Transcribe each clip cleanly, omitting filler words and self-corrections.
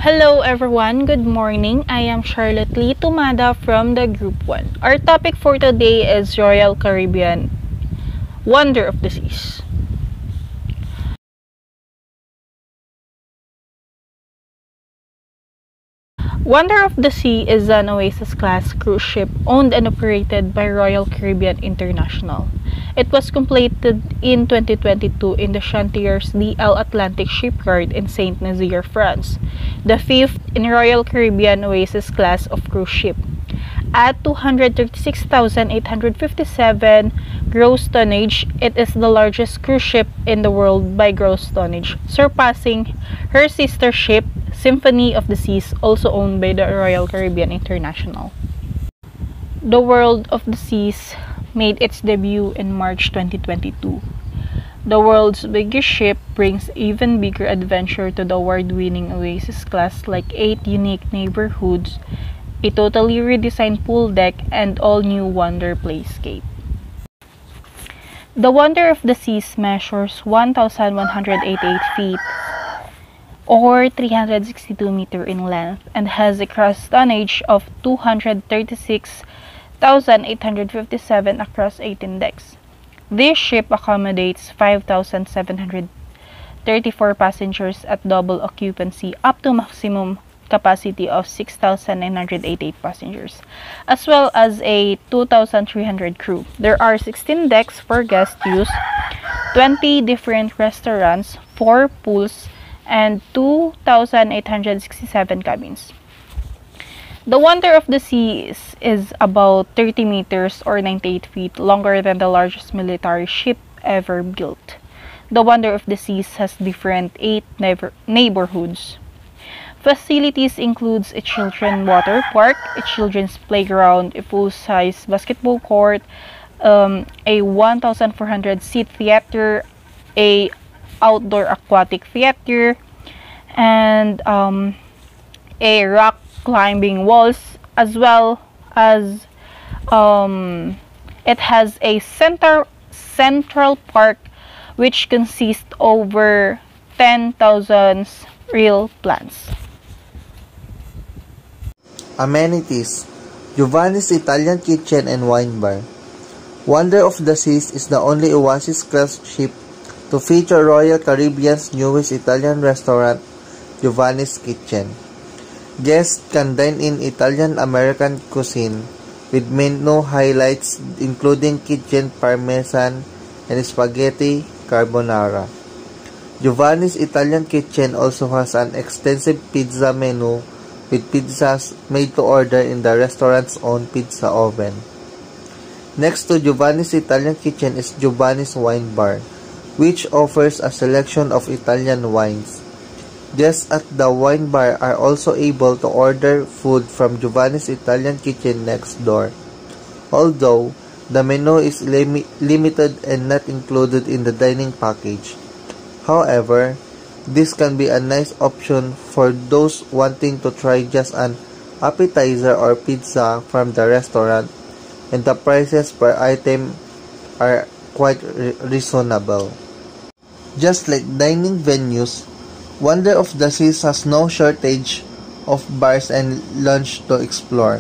Hello everyone, good morning. I am Charlotte Lee Tumada from the Group 1. Our topic for today is Royal Caribbean, Wonder of the Seas. Wonder of the Sea is an Oasis-class cruise ship owned and operated by Royal Caribbean International. It was completed in 2022 in the Chantiers d'El Atlantic shipyard in Saint-Nazaire, France, the fifth in Royal Caribbean Oasis-class of cruise ship. At 236,857 gross tonnage, it is the largest cruise ship in the world by gross tonnage, surpassing her sister ship, Symphony of the Seas, also owned by the Royal Caribbean International. The World of the Seas made its debut in March 2022. The world's biggest ship brings even bigger adventure to the award-winning Oasis class, like 8 unique neighborhoods, a totally redesigned pool deck, and all-new Wonder Playscape. The Wonder of the Seas measures 1,188 feet or 362 meters in length and has a gross tonnage of 236,857 across 18 decks. This ship accommodates 5,734 passengers at double occupancy up to maximum capacity of 6,988 passengers, as well as a 2,300 crew. There are 16 decks for guest use, 20 different restaurants, 4 pools, and 2,867 cabins. The Wonder of the Seas is about 30 meters or 98 feet longer than the largest military ship ever built. The Wonder of the Seas has different 8 neighborhoods. Facilities includes a children's water park, a children's playground, a full-size basketball court, a 1,400-seat theater, a outdoor aquatic theater, and a rock climbing walls, as well as it has a central park which consists over 10,000 real plants. Amenities: Giovanni's Italian Kitchen and Wine Bar. Wonder of the Seas is the only Oasis-class ship to feature Royal Caribbean's newest Italian restaurant, Giovanni's Kitchen. Guests can dine in Italian-American cuisine with menu highlights including kitchen parmesan and spaghetti carbonara. Giovanni's Italian Kitchen also has an extensive pizza menu with pizzas made to order in the restaurant's own pizza oven. Next to Giovanni's Italian Kitchen is Giovanni's Wine Bar, which offers a selection of Italian wines. Guests at the wine bar are also able to order food from Giovanni's Italian Kitchen next door, although the menu is limited and not included in the dining package. However, this can be a nice option for those wanting to try just an appetizer or pizza from the restaurant, and the prices per item are quite reasonable. Just like dining venues, Wonder of the Seas has no shortage of bars and lounge to explore.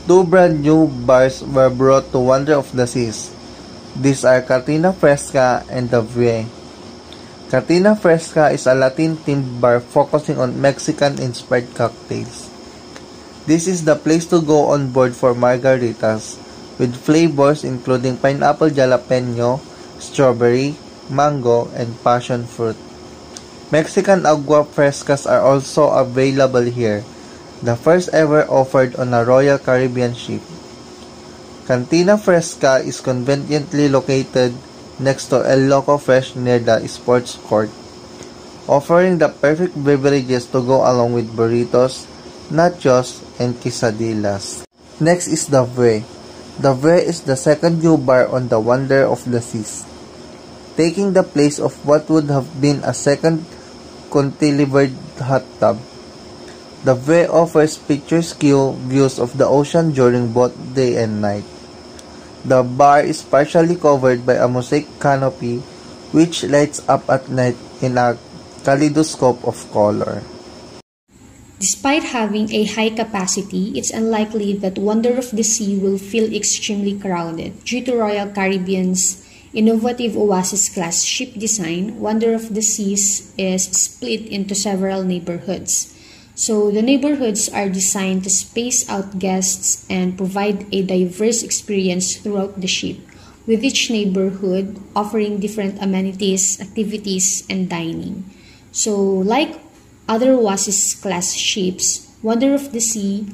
2 brand new bars were brought to Wonder of the Seas. These are Cantina Fresca and the Vie. Cantina Fresca is a Latin-themed bar focusing on Mexican-inspired cocktails. This is the place to go on board for margaritas, with flavors including pineapple jalapeno, strawberry, mango, and passion fruit. Mexican agua frescas are also available here, the first ever offered on a Royal Caribbean ship. Cantina Fresca is conveniently located next to El Loco Fresh near the sports court, offering the perfect beverages to go along with burritos, nachos, and quesadillas. Next is the Vie. The Vie is the second new bar on the Wonder of the Seas, taking the place of what would have been a second cantilevered hot tub. The Vie offers picturesque views of the ocean during both day and night. The bar is partially covered by a mosaic canopy which lights up at night in a kaleidoscope of color. Despite having a high capacity, it's unlikely that Wonder of the Sea will feel extremely crowded. Due to Royal Caribbean's innovative Oasis-class ship design, Wonder of the Seas is split into several neighborhoods. So the neighborhoods are designed to space out guests and provide a diverse experience throughout the ship, with each neighborhood offering different amenities, activities, and dining. So like other Oasis-class ships, Wonder of the Sea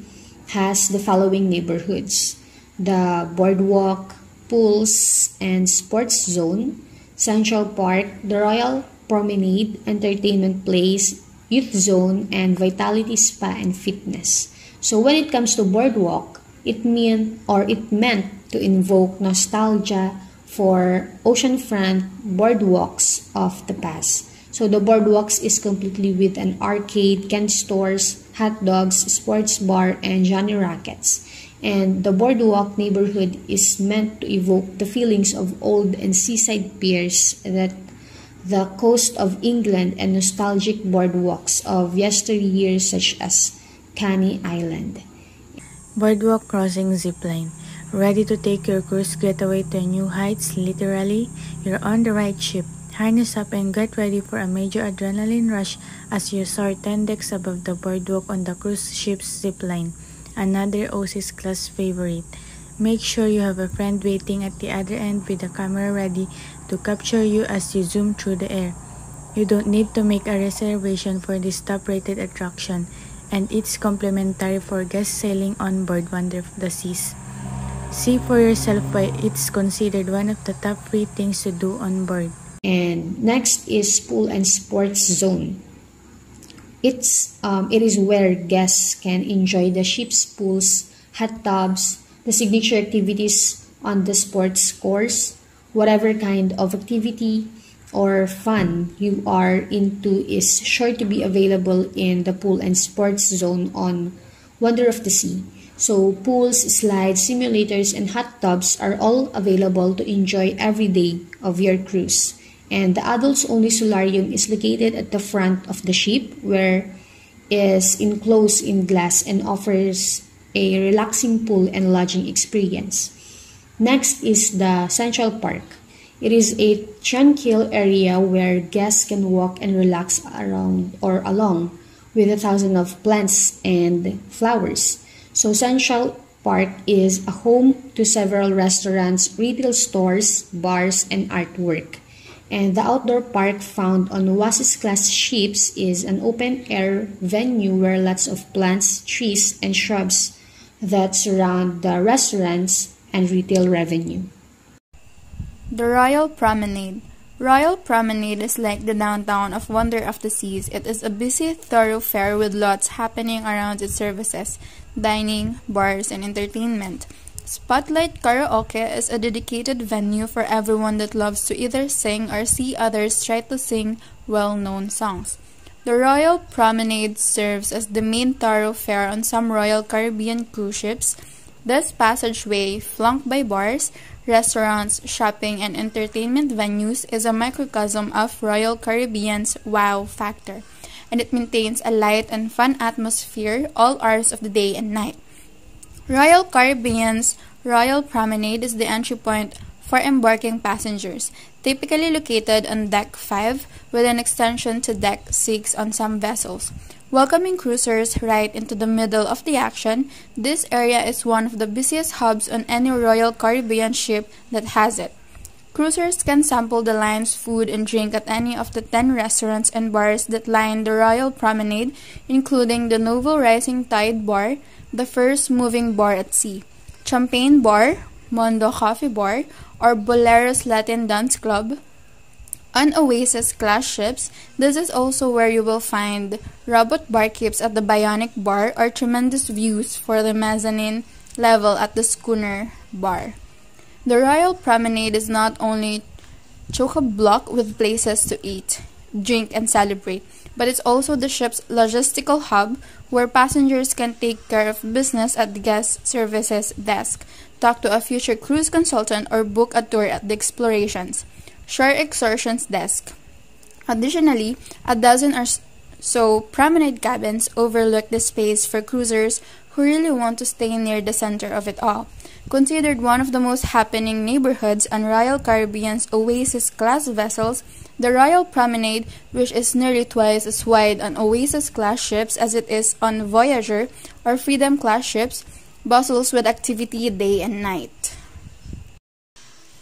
has the following neighborhoods: the Boardwalk, Pools and Sports Zone, Central Park, the Royal Promenade, Entertainment Place, Youth Zone, and Vitality Spa and Fitness. So when it comes to Boardwalk, it meant to invoke nostalgia for oceanfront boardwalks of the past. So the boardwalks is completely with an arcade, candy stores, hot dogs, sports bar, and Johnny Rockets. And the boardwalk neighborhood is meant to evoke the feelings of old and seaside piers that the coast of England and nostalgic boardwalks of yesteryear such as Coney Island. Boardwalk crossing zipline. Ready to take your cruise getaway to new heights? Literally, you're on the right ship. Harness up and get ready for a major adrenaline rush as you soar 10 decks above the boardwalk on the cruise ship's zipline. Another Oasis class favorite. Make sure you have a friend waiting at the other end with a camera ready to capture you as you zoom through the air. You don't need to make a reservation for this top-rated attraction, and it's complimentary for guests sailing on board Wonder of the Seas. See for yourself why it's considered one of the top 3 things to do on board. And next is Pool and Sports Zone. It is where guests can enjoy the ship's pools, hot tubs, the signature activities on the sports course. Whatever kind of activity or fun you are into is sure to be available in the Pool and Sports Zone on Wonder of the Sea. So pools, slides, simulators, and hot tubs are all available to enjoy every day of your cruise. And the adults-only solarium is located at the front of the ship, where is enclosed in glass and offers a relaxing pool and lodging experience. Next is the Central Park. It is a tranquil area where guests can walk and relax around or along with 1,000 of plants and flowers. So Central Park is a home to several restaurants, retail stores, bars, and artwork. And the outdoor park found on Oasis-class ships is an open-air venue where lots of plants, trees, and shrubs that surround the restaurants and retail revenue. The Royal Promenade. Royal Promenade is like the downtown of Wonder of the Seas. It is a busy thoroughfare with lots happening around its services, dining, bars, and entertainment. Spotlight Karaoke is a dedicated venue for everyone that loves to either sing or see others try to sing well-known songs. The Royal Promenade serves as the main thoroughfare on some Royal Caribbean cruise ships. This passageway, flanked by bars, restaurants, shopping, and entertainment venues, is a microcosm of Royal Caribbean's wow factor, and it maintains a light and fun atmosphere all hours of the day and night. Royal Caribbean's Royal Promenade is the entry point for embarking passengers, typically located on Deck 5 with an extension to Deck 6 on some vessels. Welcoming cruisers right into the middle of the action, this area is one of the busiest hubs on any Royal Caribbean ship that has it. Cruisers can sample the line's food and drink at any of the 10 restaurants and bars that line the Royal Promenade, including the Novo Rising Tide Bar, the first moving bar at sea, Champagne Bar, Mondo Coffee Bar, or Bolero's Latin Dance Club. On Oasis-class ships, this is also where you will find robot barkeeps at the Bionic Bar or tremendous views for the mezzanine level at the Schooner Bar. The Royal Promenade is not only chock-a-block with places to eat, drink, and celebrate, but it's also the ship's logistical hub where passengers can take care of business at the guest services desk, talk to a future cruise consultant, or book a tour at the Explorations Shore Excursions desk. Additionally, a dozen or so promenade cabins overlook the space for cruisers who really want to stay near the center of it all. Considered one of the most happening neighborhoods on Royal Caribbean's Oasis-class vessels, the Royal Promenade, which is nearly twice as wide on Oasis-class ships as it is on Voyager or Freedom-class ships, bustles with activity day and night.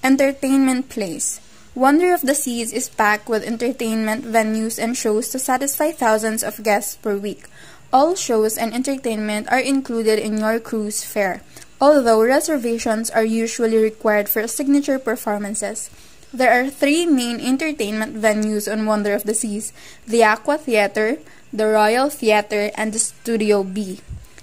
Entertainment Place. Wonder of the Seas is packed with entertainment venues and shows to satisfy thousands of guests per week. All shows and entertainment are included in your cruise fare, although reservations are usually required for signature performances. There are three main entertainment venues on Wonder of the Seas: the Aqua Theater, the Royal Theater, and the Studio B.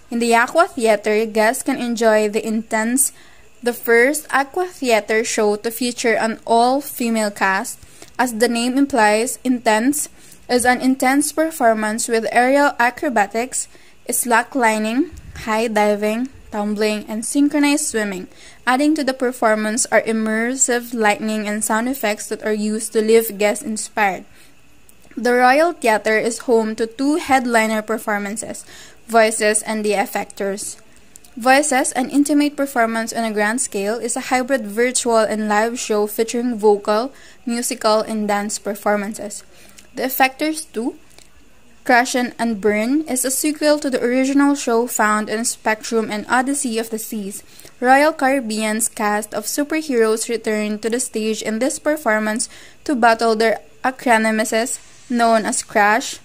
In the Aqua Theater, guests can enjoy the first Aqua Theater show to feature an all-female cast. As the name implies, Intense is an intense performance with aerial acrobatics, slacklining, high diving, tumbling, and synchronized swimming. Adding to the performance are immersive lighting and sound effects that are used to leave guests inspired. The Royal Theater is home to two headliner performances, Voices and The Effectors. Voices, an intimate performance on a grand scale, is a hybrid virtual and live show featuring vocal, musical, and dance performances. The Effectors 2, Crash and Burn, is a sequel to the original show found in Spectrum and Odyssey of the Seas. Royal Caribbean's cast of superheroes returned to the stage in this performance to battle their archnemesis, known as Crash.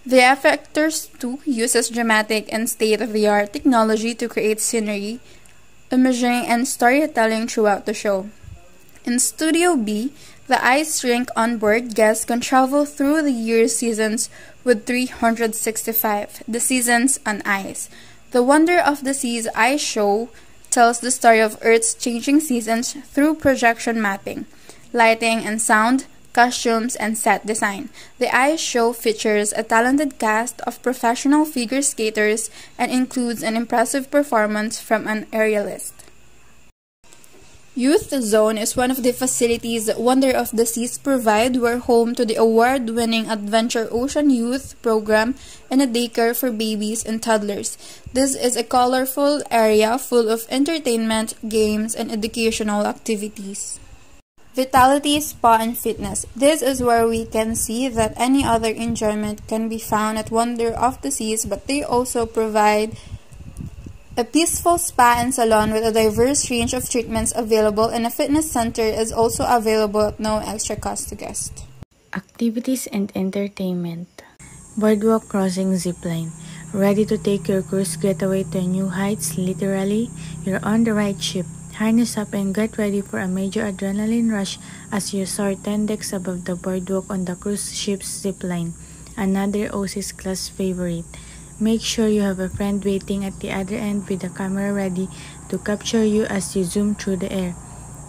The Effectors 2 uses dramatic and state-of-the-art technology to create scenery, imaging, and storytelling throughout the show. In Studio B, the ice rink on board, guests can travel through the year's seasons with 365, the seasons on ice. The Wonder of the Seas ice show tells the story of Earth's changing seasons through projection mapping, lighting and sound, costumes, and set design. The ice show features a talented cast of professional figure skaters and includes an impressive performance from an aerialist. Youth Zone is one of the facilities that Wonder of the Seas provide. We're home to the award-winning Adventure Ocean Youth program and a daycare for babies and toddlers. This is a colorful area full of entertainment, games, and educational activities. Vitality, Spa, and Fitness. This is where we can see that any other enjoyment can be found at Wonder of the Seas, but they also provide a peaceful spa and salon with a diverse range of treatments available, and a fitness center is also available at no extra cost to guests. Activities and entertainment. Boardwalk Crossing Zipline. Ready to take your cruise getaway to new heights? Literally, you're on the right ship. Harness up and get ready for a major adrenaline rush as you soar 10 decks above the boardwalk on the cruise ship's zipline, another Oasis-class favorite. Make sure you have a friend waiting at the other end with a camera ready to capture you as you zoom through the air.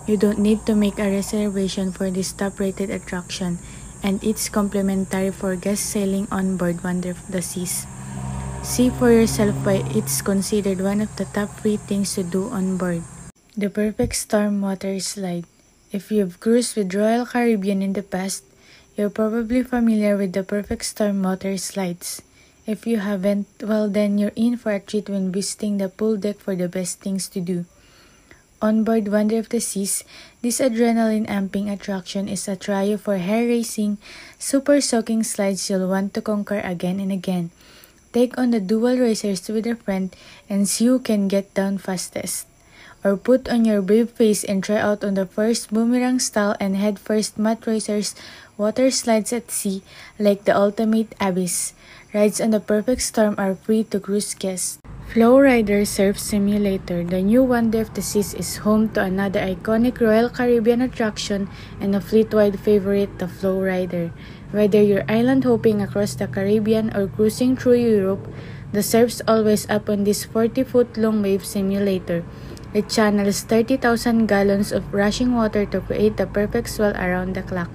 You don't need to make a reservation for this top-rated attraction, and it's complimentary for guests sailing on board Wonder of the Seas. See for yourself why it's considered one of the top 3 things to do on board. The Perfect Storm Water Slide. If you've cruised with Royal Caribbean in the past, you're probably familiar with the Perfect Storm Water Slides. If you haven't, well then you're in for a treat when visiting the pool deck for the best things to do. On board Wonder of the Seas, this adrenaline-amping attraction is a trio for hair-raising, super-soaking slides you'll want to conquer again and again. Take on the dual racers with a friend and see who can get down fastest. Or put on your brave face and try out on the first boomerang style and head-first mat racers water slides at sea like the ultimate abyss. Rides on the Perfect Storm are free to cruise guests. Flow Rider Surf Simulator. The new Wonder of the Seas is home to another iconic Royal Caribbean attraction and a fleet-wide favorite, the Flow Rider. Whether you're island hopping across the Caribbean or cruising through Europe, the surf's always up on this 40-foot-long wave simulator. It channels 30,000 gallons of rushing water to create the perfect swell around the clock.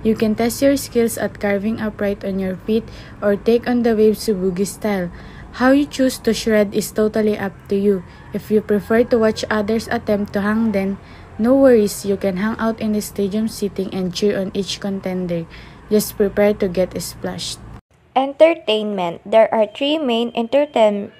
You can test your skills at carving upright on your feet or take on the waves boogie style. How you choose to shred is totally up to you. If you prefer to watch others attempt to hang, then no worries, you can hang out in the stadium seating and cheer on each contender. Just prepare to get splashed. Entertainment. There are three main entertainment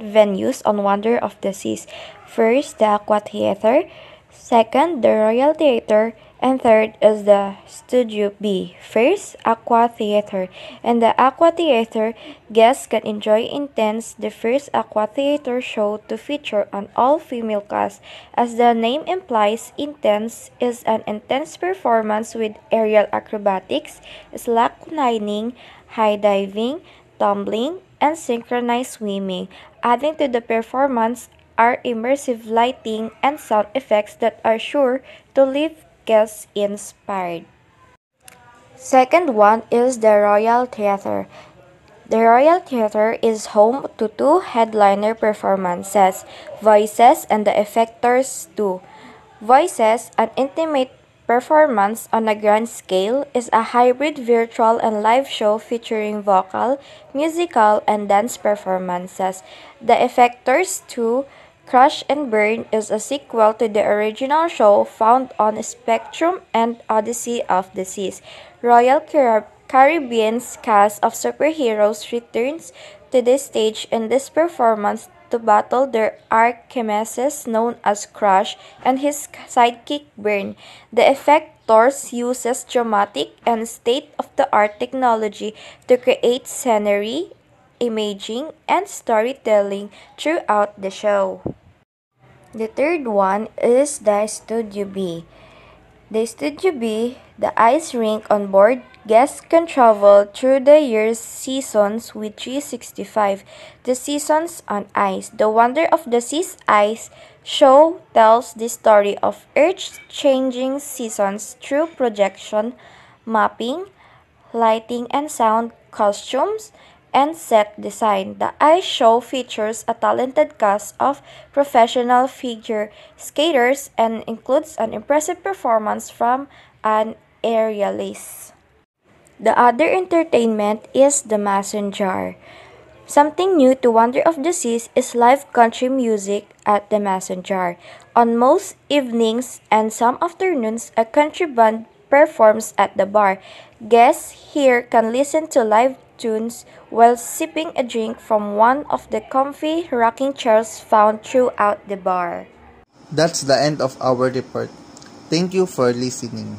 venues on Wonder of the Seas. First, the Aqua Theater. Second, the Royal Theater. And third is the Studio B. First, Aqua Theater. In the Aqua Theater, guests can enjoy Intense, the first Aqua Theater show to feature an all-female cast. As the name implies, Intense is an intense performance with aerial acrobatics, slacklining, high diving, tumbling, and synchronized swimming. Adding to the performance are immersive lighting and sound effects that are sure to leave guests inspired. Second one is the Royal Theater. The Royal Theater is home to two headliner performances, Voices and the Effectors 2. Voices, an intimate performance on a grand scale, is a hybrid virtual and live show featuring vocal, musical, and dance performances. The Effectors 2 Crash and Burn is a sequel to the original show found on Spectrum and Odyssey of the Seas. Royal Caribbean's cast of superheroes returns to the stage in this performance to battle their archnemesis known as Crash and his sidekick Burn. The Effectors uses dramatic and state-of-the-art technology to create scenery, imaging, and storytelling throughout the show. The third one is the Studio B. The Studio B, the ice rink on board, guests can travel through the year's seasons with 365. The seasons on ice. The Wonder of the Seas Ice show tells the story of Earth's changing seasons through projection, mapping, lighting and sound, costumes, and set design. The ice show features a talented cast of professional figure skaters and includes an impressive performance from an aerialist. The other entertainment is the Mason Jar. Something new to Wonder of the Seas is live country music at the Mason Jar. On most evenings and some afternoons, a country band performs at the bar. Guests here can listen to live tunes while sipping a drink from one of the comfy rocking chairs found throughout the bar. That's the end of our report. Thank you for listening.